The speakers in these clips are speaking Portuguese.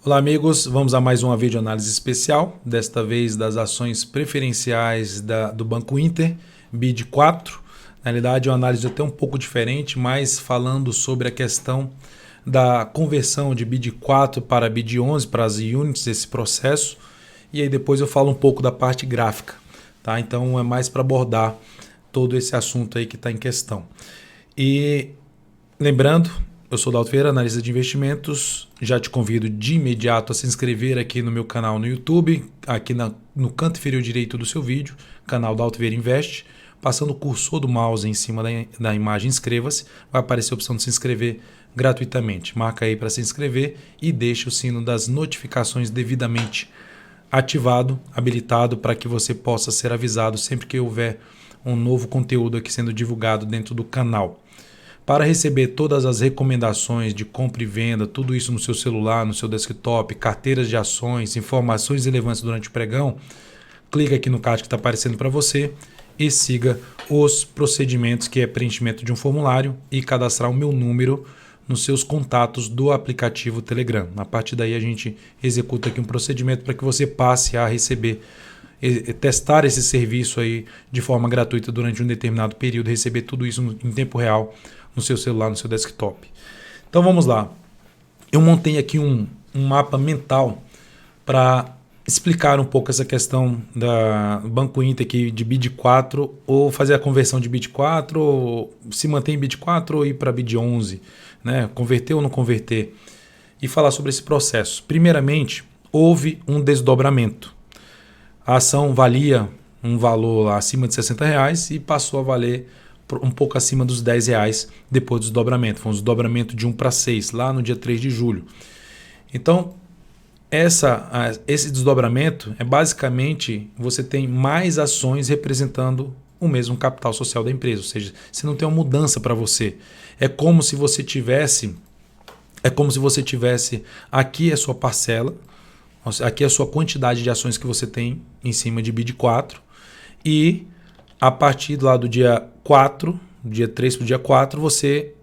Olá amigos, vamos a mais uma videoanálise especial, desta vez das ações preferenciais do Banco Inter, BID4. Na realidade é uma análise até um pouco diferente, mas falando sobre a questão da conversão de BID4 para BID11, para as units, esse processo. E aí depois eu falo um pouco da parte gráfica, tá? Então é mais para abordar todo esse assunto aí que está em questão. E lembrando, eu sou Dalto Ferreira, analista de investimentos. Já te convido de imediato a se inscrever aqui no meu canal no YouTube, aqui no canto inferior direito do seu vídeo, canal Dalto Ferreira Invest. Passando o cursor do mouse em cima da imagem, inscreva-se. Vai aparecer a opção de se inscrever gratuitamente. Marca aí para se inscrever e deixe o sino das notificações devidamente ativado, habilitado, para que você possa ser avisado sempre que houver um novo conteúdo aqui sendo divulgado dentro do canal. Para receber todas as recomendações de compra e venda, tudo isso no seu celular, no seu desktop, carteiras de ações, informações relevantes durante o pregão, clica aqui no card que está aparecendo para você e siga os procedimentos, que é preenchimento de um formulário e cadastrar o meu número nos seus contatos do aplicativo Telegram. A partir daí a gente executa aqui um procedimento para que você passe a receber, testar esse serviço aí de forma gratuita durante um determinado período, receber tudo isso em tempo real no seu celular, no seu desktop. Então vamos lá. Eu montei aqui um mapa mental para explicar um pouco essa questão da Banco Inter aqui de BID4, ou fazer a conversão de BID4, ou se manter em BID4 ou ir para BID11, né? Converter ou não converter, e falar sobre esse processo. Primeiramente, houve um desdobramento. A ação valia um valor acima de R$60 e passou a valer um pouco acima dos R$10 depois do desdobramento. Foi um desdobramento de 1 para 6, lá no dia 3 de julho. Então, esse desdobramento é basicamente, você tem mais ações representando o mesmo capital social da empresa, ou seja, você não tem uma mudança para você. É como se você tivesse aqui a sua parcela, aqui a sua quantidade de ações que você tem em cima de BID4, e a partir lá do dia 4, dia 3 para o dia 4, você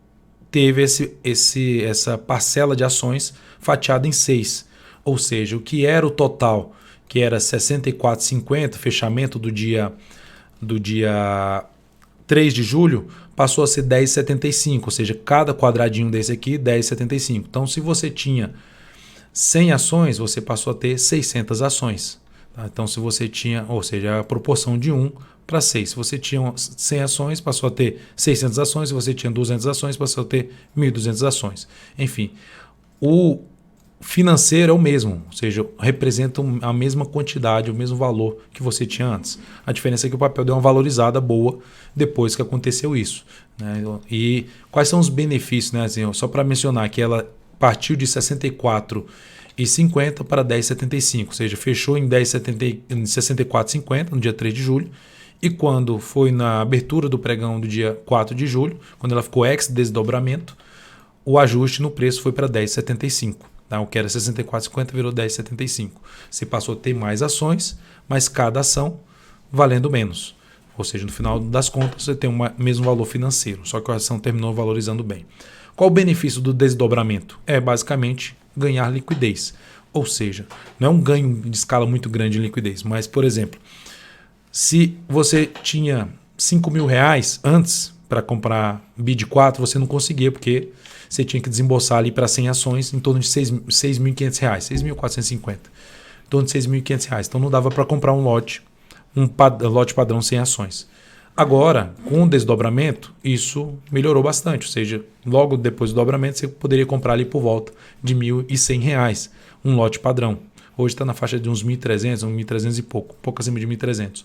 teve essa parcela de ações fatiada em 6. Ou seja, o que era o total, que era R$ 64,50, fechamento do dia 3 de julho, passou a ser R$ 10,75. Ou seja, cada quadradinho desse aqui, R$ 10,75. Então, se você tinha 100 ações, você passou a ter 600 ações. Tá? Então, se você tinha, ou seja, a proporção de 1 para 6. Se você tinha 100 ações, passou a ter 600 ações. Se você tinha 200 ações, passou a ter 1.200 ações. Enfim, o financeiro é o mesmo, ou seja, representa a mesma quantidade, o mesmo valor que você tinha antes. A diferença é que o papel deu uma valorizada boa depois que aconteceu isso, né? E quais são os benefícios, né? Assim, só para mencionar que ela partiu de R$ 64,50 para R$ 10,75, ou seja, fechou em R$ 64,50 no dia 3 de julho, e quando foi na abertura do pregão do dia 4 de julho, quando ela ficou ex-desdobramento, o ajuste no preço foi para R$ 10,75. O que era R$ 64,50 virou R$ 10,75. Você passou a ter mais ações, mas cada ação valendo menos. Ou seja, no final das contas, você tem o mesmo valor financeiro, só que a ação terminou valorizando bem. Qual o benefício do desdobramento? É basicamente ganhar liquidez. Ou seja, não é um ganho de escala muito grande em liquidez, mas, por exemplo, se você tinha R$5.000 antes para comprar BID4, você não conseguia, porque você tinha que desembolsar ali para 100 ações em torno de R$6.500, R$6.450, em torno de R$6.500. Então não dava para comprar um lote padrão 100 ações. Agora, com o desdobramento, isso melhorou bastante, ou seja, logo depois do dobramento você poderia comprar ali por volta de R$1.100, um lote padrão. Hoje está na faixa de uns 1.300, 1.300 e pouco acima de 1.300,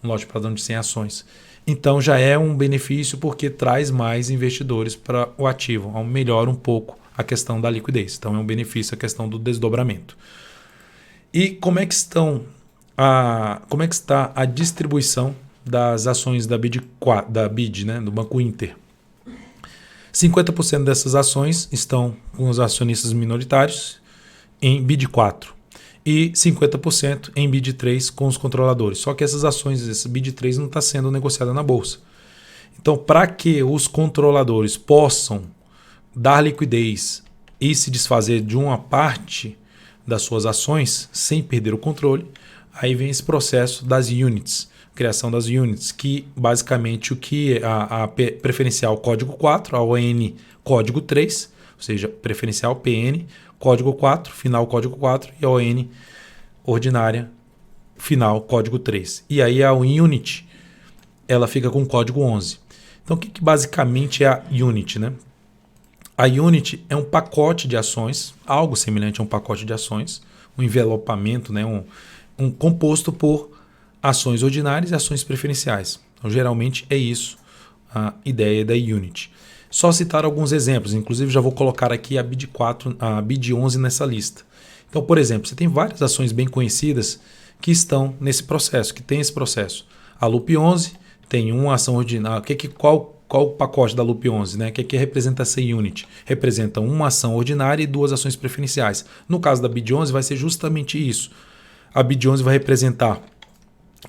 um lote padrão de 100 ações. Então já é um benefício, porque traz mais investidores para o ativo, melhora um pouco a questão da liquidez. Então é um benefício a questão do desdobramento. E como é que está a distribuição das ações da BID, né, do Banco Inter? 50% dessas ações estão com os acionistas minoritários em BID4 e 50% em BID3 com os controladores. Só que essas ações, esse BID3 não está sendo negociada na bolsa. Então, para que os controladores possam dar liquidez e se desfazer de uma parte das suas ações sem perder o controle, aí vem esse processo das units, criação das units, que basicamente o que a preferencial código 4, a ON código 3, ou seja, preferencial PN, código 4, final código 4 e a ON ordinária, final código 3. E aí a unit, ela fica com código 11. Então o que basicamente é a unit, né? A unit é um pacote de ações, algo semelhante a um pacote de ações, um envelopamento, né? um composto por ações ordinárias e ações preferenciais. Então, geralmente é isso a ideia da unit. Só citar alguns exemplos, inclusive já vou colocar aqui a BID 4, a BID 11 nessa lista. Então, por exemplo, você tem várias ações bem conhecidas que estão nesse processo, que tem esse processo. A Loop 11 tem uma ação ordinária. Qual o pacote da Loop 11? Né? O que representa essa unit? Representa uma ação ordinária e duas ações preferenciais. No caso da BID 11 vai ser justamente isso. A BID 11 vai representar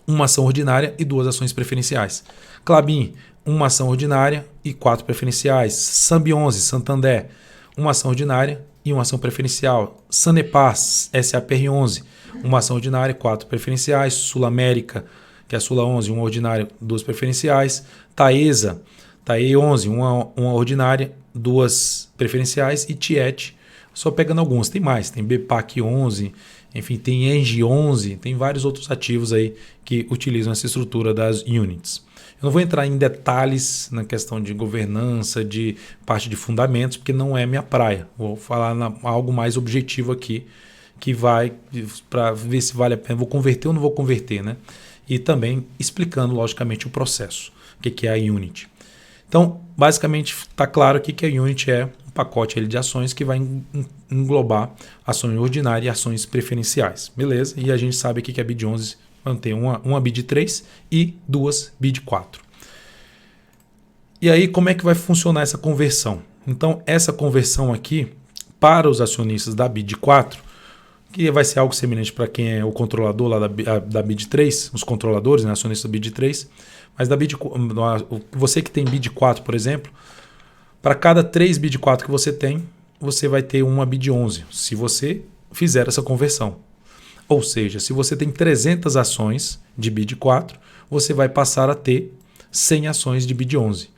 uma ação ordinária e duas ações preferenciais. Klabin, uma ação ordinária e 4 preferenciais. Sambi 11, Santander, uma ação ordinária e uma ação preferencial. Sanepar, SAPR 11, uma ação ordinária e 4 preferenciais. Sul América, que é a Sula 11, uma ordinária, duas preferenciais. Taesa, TAE 11, uma ordinária, duas preferenciais. E Tiet, só pegando alguns, tem mais, tem BPAC 11, enfim, tem Engie 11, tem vários outros ativos aí que utilizam essa estrutura das units. Eu não vou entrar em detalhes na questão de governança, de parte de fundamentos, porque não é minha praia. Vou falar algo mais objetivo aqui, que vai para ver se vale a pena, vou converter ou não vou converter, né? E também explicando, logicamente, o processo, o que é a unit. Então, basicamente, está claro aqui que a unit é um pacote de ações que vai englobar ações ordinárias e ações preferenciais. Beleza? E a gente sabe aqui que a BID 11 vai ter uma BID 3 e duas BID 4. E aí, como é que vai funcionar essa conversão? Então, essa conversão aqui, para os acionistas da BID 4, que vai ser algo semelhante para quem é o controlador lá da BID 3, os controladores, né, acionistas da BID 3, mas você que tem BID 4, por exemplo, para cada 3 BID 4 que você tem, você vai ter uma BID 11, se você fizer essa conversão. Ou seja, se você tem 300 ações de BID 4, você vai passar a ter 100 ações de BID 11.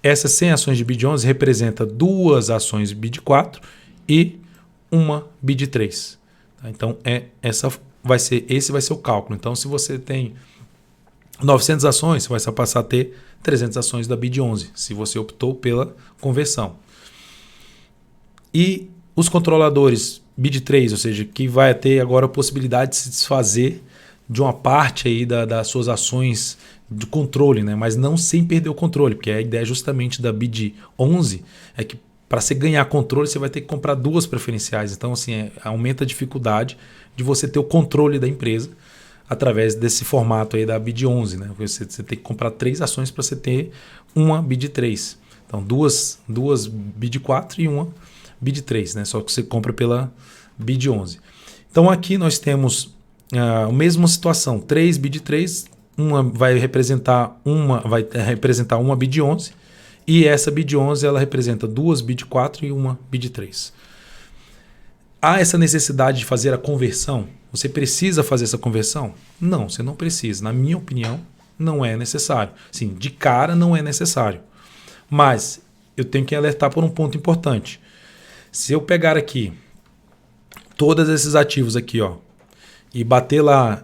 Essas 100 ações de BID 11 representam duas ações de BID 4 e uma BID 3. Então, esse vai ser o cálculo. Então, se você tem 900 ações, você vai passar a ter 300 ações da BID 11, se você optou pela conversão. E os controladores BID 3, ou seja, que vai ter agora a possibilidade de se desfazer de uma parte aí das suas ações de controle, né? Mas não sem perder o controle, porque a ideia justamente da BID 11 é que para você ganhar controle, você vai ter que comprar duas preferenciais. Então, assim, aumenta a dificuldade de você ter o controle da empresa através desse formato aí da BID 11. Né? Você tem que comprar 3 ações para você ter uma BID 3. Então, duas BID 4 e uma BID 3. Né? Só que você compra pela BID 11. Então, aqui nós temos a mesma situação. 3 BID 3, vai representar uma BID 11. E essa BID 11 ela representa duas BID 4 e uma BID 3. Há essa necessidade de fazer a conversão? Você precisa fazer essa conversão? Não, você não precisa. Na minha opinião, não é necessário. Sim, de cara não é necessário. Mas eu tenho que alertar por um ponto importante. Se eu pegar aqui todos esses ativos aqui, ó, e bater lá,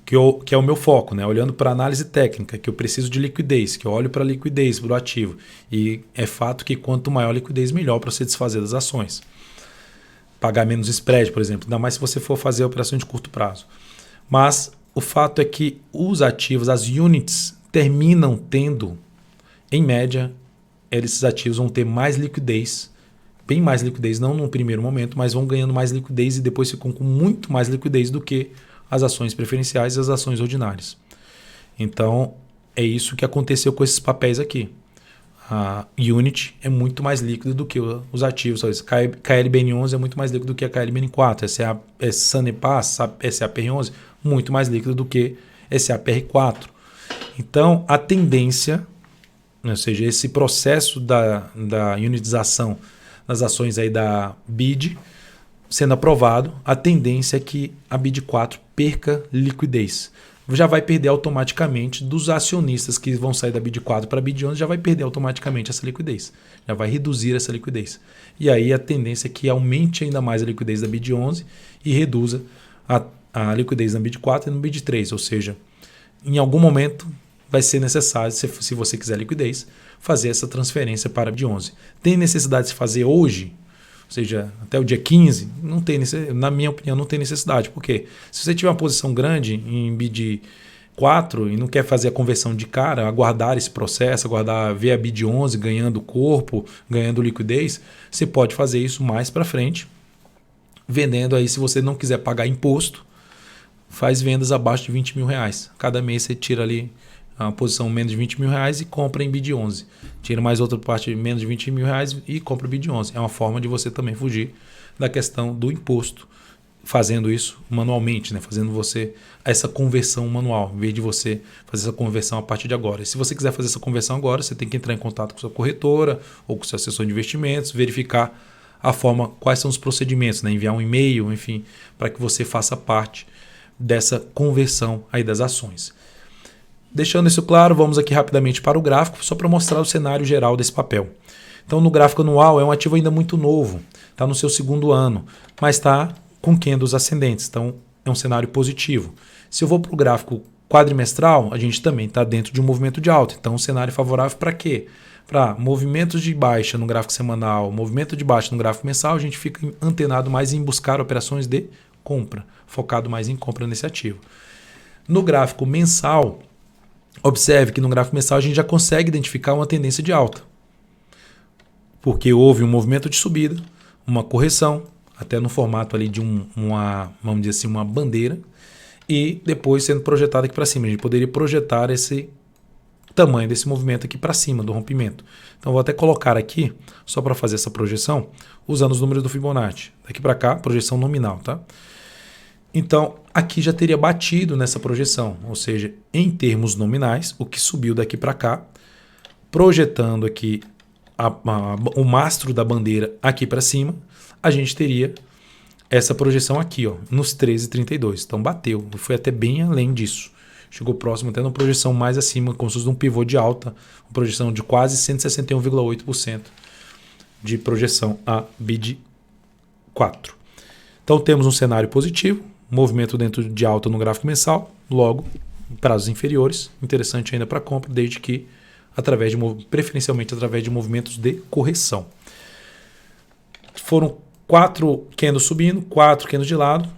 que é o meu foco, né? Olhando para análise técnica, que eu preciso de liquidez, que eu olho para a liquidez do ativo. E é fato que quanto maior a liquidez, melhor para você desfazer das ações. Pagar menos spread, por exemplo, ainda mais se você for fazer a operação de curto prazo. Mas o fato é que os ativos, as units, terminam tendo, em média, esses ativos vão ter mais liquidez, bem mais liquidez, não no primeiro momento, mas vão ganhando mais liquidez e depois ficam com muito mais liquidez do que as ações preferenciais e as ações ordinárias. Então, é isso que aconteceu com esses papéis aqui. A unit é muito mais líquida do que os ativos. KLBN11 é muito mais líquido do que a KLBN4. Sanepar, SAPR11, muito mais líquido do que SAPR4. Então, a tendência, ou seja, esse processo da unitização das ações aí da BID, sendo aprovado, a tendência é que a BID4 perca liquidez. Já vai perder automaticamente dos acionistas que vão sair da BID4 para a BID11, já vai perder automaticamente essa liquidez. Já vai reduzir essa liquidez. E aí a tendência é que aumente ainda mais a liquidez da BID11 e reduza a liquidez na BID4 e no BID3. Ou seja, em algum momento vai ser necessário, se você quiser liquidez, fazer essa transferência para a BID11. Tem necessidade de se fazer hoje? Ou seja, até o dia 15, não tem, na minha opinião, não tem necessidade. Por quê? Se você tiver uma posição grande em BID 4 e não quer fazer a conversão de cara, aguardar esse processo, ver a BID 11 ganhando corpo, ganhando liquidez, você pode fazer isso mais para frente, vendendo aí. Se você não quiser pagar imposto, faz vendas abaixo de 20 mil reais. Cada mês você tira ali a posição menos de 20 mil reais e compra em BID 11. Tira mais outra parte de menos de 20 mil reais e compra BID 11. É uma forma de você também fugir da questão do imposto, fazendo isso manualmente, né? Fazendo você essa conversão manual, em vez de você fazer essa conversão a partir de agora. E se você quiser fazer essa conversão agora, você tem que entrar em contato com sua corretora ou com seu assessor de investimentos, verificar a forma, quais são os procedimentos, né? Enviar um e-mail, enfim, para que você faça parte dessa conversão aí das ações. Deixando isso claro, vamos aqui rapidamente para o gráfico, só para mostrar o cenário geral desse papel. Então, no gráfico anual, é um ativo ainda muito novo, está no seu segundo ano, mas está com candles ascendentes, então é um cenário positivo. Se eu vou para o gráfico quadrimestral, a gente também está dentro de um movimento de alta, então um cenário favorável para quê? Para movimentos de baixa no gráfico semanal, movimento de baixa no gráfico mensal, a gente fica antenado mais em buscar operações de compra, focado mais em compra nesse ativo. No gráfico mensal, observe que no gráfico mensal a gente já consegue identificar uma tendência de alta, porque houve um movimento de subida, uma correção, até no formato ali de vamos dizer assim, uma bandeira, e depois sendo projetado aqui para cima. A gente poderia projetar esse tamanho desse movimento aqui para cima, do rompimento. Então vou até colocar aqui, só para fazer essa projeção, usando os números do Fibonacci. Daqui para cá, projeção nominal, tá? Então, aqui já teria batido nessa projeção, ou seja, em termos nominais, o que subiu daqui para cá, projetando aqui o mastro da bandeira aqui para cima, a gente teria essa projeção aqui, ó, nos 13,32. Então, bateu, foi até bem além disso. Chegou próximo, até uma projeção mais acima, como se fosse um pivô de alta, uma projeção de quase 161,8% de projeção a BID 4. Então, temos um cenário positivo, movimento dentro de alta no gráfico mensal, logo, prazos inferiores, interessante ainda para compra, desde que preferencialmente através de movimentos de correção. Foram 4 candles subindo, 4 candles de lado.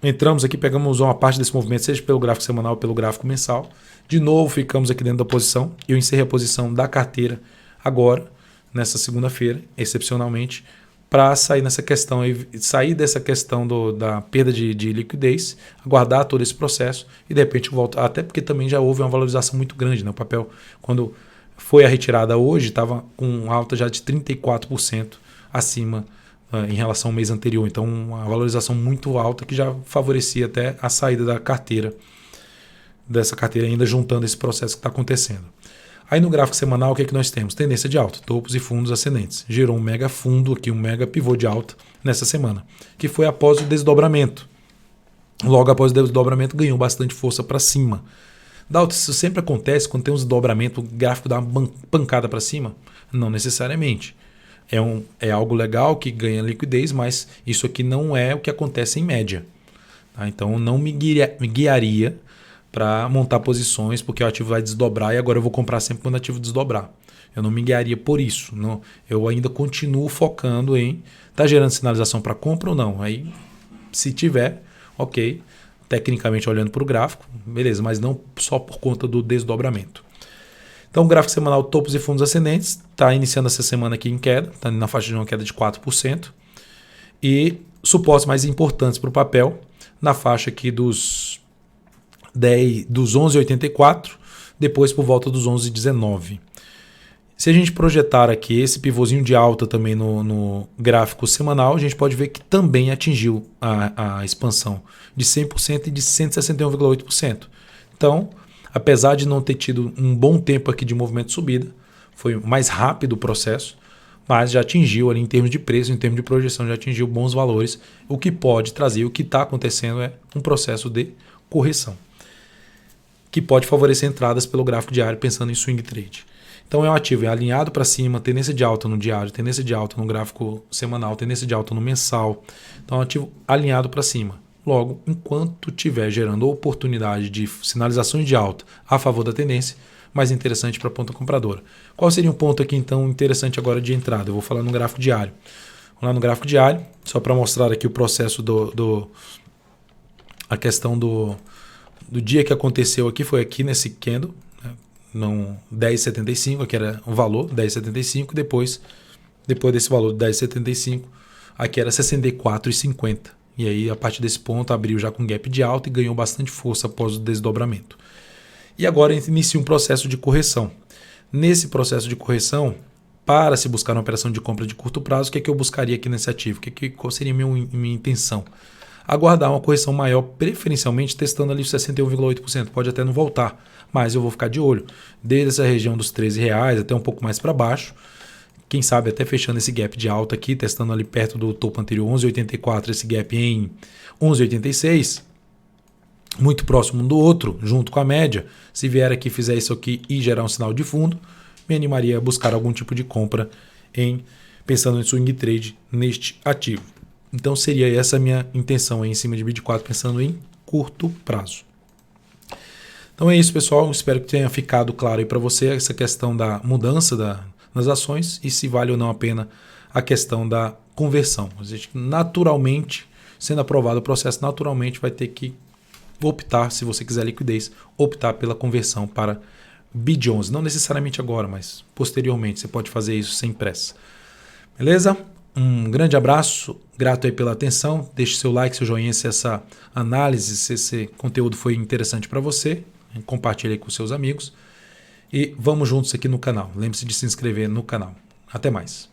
Entramos aqui, pegamos uma parte desse movimento, seja pelo gráfico semanal ou pelo gráfico mensal. De novo, ficamos aqui dentro da posição. Eu encerrei a posição da carteira agora, nessa segunda-feira, excepcionalmente, para sair dessa questão da perda de liquidez, aguardar todo esse processo e de repente voltar, até porque também já houve uma valorização muito grande, né? O papel, quando foi a retirada hoje, estava com alta já de 34% acima em relação ao mês anterior, então uma valorização muito alta que já favorecia até a saída dessa carteira, ainda juntando esse processo que está acontecendo. Aí no gráfico semanal, o que é que nós temos? Tendência de alta, topos e fundos ascendentes. Gerou um mega fundo aqui, um mega pivô de alta nessa semana, que foi após o desdobramento. Logo após o desdobramento, ganhou bastante força para cima. Isso sempre acontece quando tem um desdobramento, o gráfico dá uma pancada para cima? Não necessariamente. É algo legal que ganha liquidez, mas isso aqui não é o que acontece em média. Tá? Então não me guiaria para montar posições, porque o ativo vai desdobrar e agora eu vou comprar sempre quando o ativo desdobrar. Eu não me guiaria por isso. Não, eu ainda continuo focando em tá gerando sinalização para compra ou não. Aí, se tiver, ok, tecnicamente olhando para o gráfico, beleza, mas não só por conta do desdobramento. Então, o gráfico semanal topos e fundos ascendentes está iniciando essa semana aqui em queda, está na faixa de uma queda de 4%. E suportes mais importantes para o papel, na faixa aqui dos 11,84, depois por volta dos 11,19. Se a gente projetar aqui esse pivôzinho de alta também no gráfico semanal, a gente pode ver que também atingiu a expansão de 100% e de 161,8%. Então, apesar de não ter tido um bom tempo aqui de movimento de subida, foi mais rápido o processo, mas já atingiu ali em termos de preço, em termos de projeção, já atingiu bons valores. O que pode trazer, o que está acontecendo é um processo de correção, que pode favorecer entradas pelo gráfico diário pensando em swing trade. Então é um ativo alinhado para cima, tendência de alta no diário, tendência de alta no gráfico semanal, tendência de alta no mensal. Então é um ativo alinhado para cima. Logo, enquanto estiver gerando oportunidade de sinalizações de alta a favor da tendência, mais interessante para a ponta compradora. Qual seria um ponto aqui então interessante agora de entrada? Eu vou falar no gráfico diário. Vamos lá no gráfico diário, só para mostrar aqui o processo a questão do dia que aconteceu aqui, foi aqui nesse candle, né? No 10,75, aqui era o valor, 10,75, depois desse valor de 10,75, aqui era 64,50. E aí, a partir desse ponto, abriu já com gap de alta e ganhou bastante força após o desdobramento. E agora inicia um processo de correção. Nesse processo de correção, para se buscar uma operação de compra de curto prazo, o que é que eu buscaria aqui nesse ativo? Qual seria a minha intenção? Aguardar uma correção maior, preferencialmente testando ali os 61,8%. Pode até não voltar, mas eu vou ficar de olho. Desde essa região dos R$13 até um pouco mais para baixo. Quem sabe até fechando esse gap de alta aqui, testando ali perto do topo anterior 11,84, esse gap em 11,86, muito próximo um do outro, junto com a média. Se vier aqui, fizer isso aqui e gerar um sinal de fundo, me animaria a buscar algum tipo de compra pensando em swing trade neste ativo. Então seria essa a minha intenção aí em cima de BID4, pensando em curto prazo. Então é isso, pessoal. Espero que tenha ficado claro aí para você essa questão da mudança nas ações e se vale ou não a pena a questão da conversão. A gente, naturalmente, sendo aprovado o processo, naturalmente vai ter que optar, se você quiser liquidez, optar pela conversão para BID11. Não necessariamente agora, mas posteriormente. Você pode fazer isso sem pressa. Beleza? Um grande abraço, grato aí pela atenção. Deixe seu like, seu joinha se essa análise, se esse conteúdo foi interessante para você. Compartilhe aí com seus amigos. E vamos juntos aqui no canal. Lembre-se de se inscrever no canal. Até mais.